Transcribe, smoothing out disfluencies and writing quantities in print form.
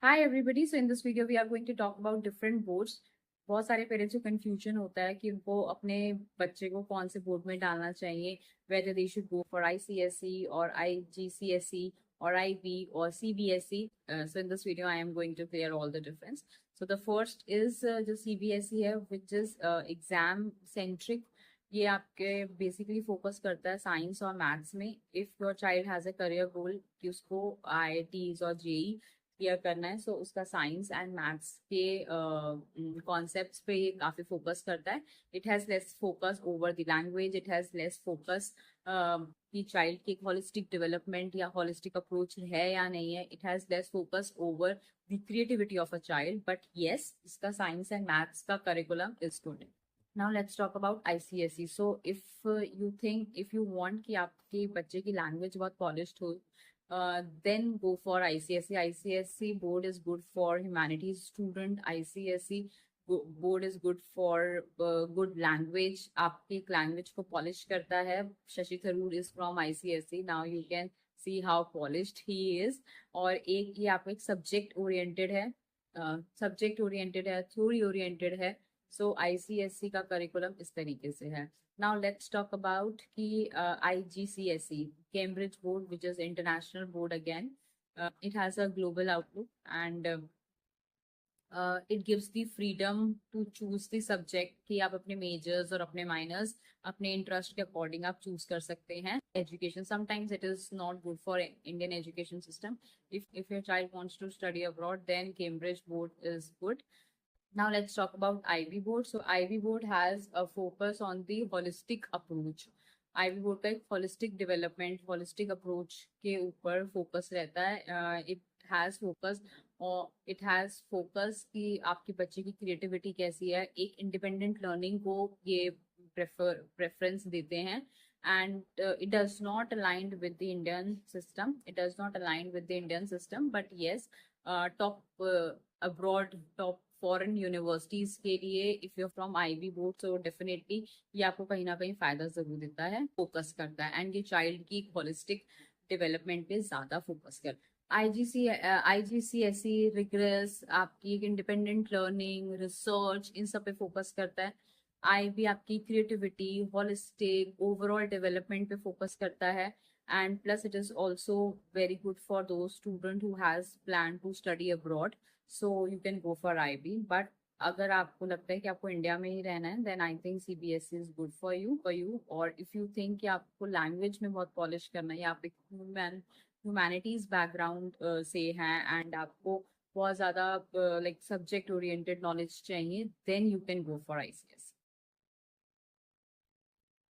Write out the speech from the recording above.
Hi everybody. So in this video we are going to talk about different boards. बहुत सारे parents को confusion होता है कि उनको अपने बच्चे को कौन से बोर्ड में डालना चाहिए, whether they should go for ICSE or IGCSE or IB or CBSE. So in this video I am going to clear all the difference. So the first is जो CBSE है, which is exam centric. ये आपके basically focus करता है science और maths में. If your child has a career goal कि उसको IITs और जेई क्लियर करना है, सो उसका साइंस एंड मैथ्स के कॉन्सेप्ट्स पे ये काफी फोकस करता है. It has less focus over the language, it has less focus कि चाइल्ड की होलिस्टिक डेवलपमेंट या होलिस्टिक अप्रोच है या नहीं है. It has less focus over the creativity of a child, but yes इसका साइंस एंड मैथ्स का curriculum is good. Now let's talk about ICSE. So if you want कि आपके बच्चे की लैंग्वेज बहुत पॉलिश्ड हो, then go for ICSE. ICSE board is good for humanities student. ICSE board is good for good language. आपकी language को polish करता है. Shashi Tharoor is from ICSE. Now you can see how polished he is. और एक ये आपका एक subject oriented है, थ्योरी ओरिएंटेड है. सो ICSE का करिकुलम इस तरीके से है. नाउ लेट्स टॉक अबाउट कि IGCSE, Cambridge board, which is international board again. It has a global outlook and it gives the freedom to choose the subject कि आप अपने majors और अपने minors अपने interest के according आप choose कर सकते हैं. Education sometimes it is not good for Indian education system. If your child wants to study abroad, then Cambridge board is good. Now let's talk about IB board. So IB board has a focus on the holistic approach. IB board का एक holistic development, holistic approach के ऊपर focus रहता है. It has focus कि आपके बच्चे की creativity कैसी है. एक independent learning को ये preference देते हैं. And it does not align with the Indian system. It does not align with the Indian system. But yes, top abroad, top foreign universities के लिए if you from IB board, so definitely ये आपको कहीं ना कहीं फायदा जरूर देता है, फोकस करता है एंड ये चाइल्ड की होलिस्टिक डेवलपमेंट पे ज्यादा फोकस करता है. IGCSE रिग्रेस आपकी एक इंडिपेंडेंट लर्निंग, रिसर्च, इन सब पे फोकस करता है. IB आपकी क्रिएटिविटी, होलिस्टिक ओवरऑल डेवलपमेंट पे फोकस करता है. And plus it is also very good for those student who has planned to study abroad, so you can go for IB. But अगर आपको लगता है कि आपको इंडिया में ही रहना है, then I think CBSE is good for you. और if you think कि आपको लैंग्वेज में बहुत पॉलिश करना है या आप एक ह्यूमैनिटीज बैकग्राउंड से हैं एंड आपको बहुत ज्यादा लाइक सब्जेक्ट ओरिएंटेड नॉलेज चाहिए, then you can go for ICS.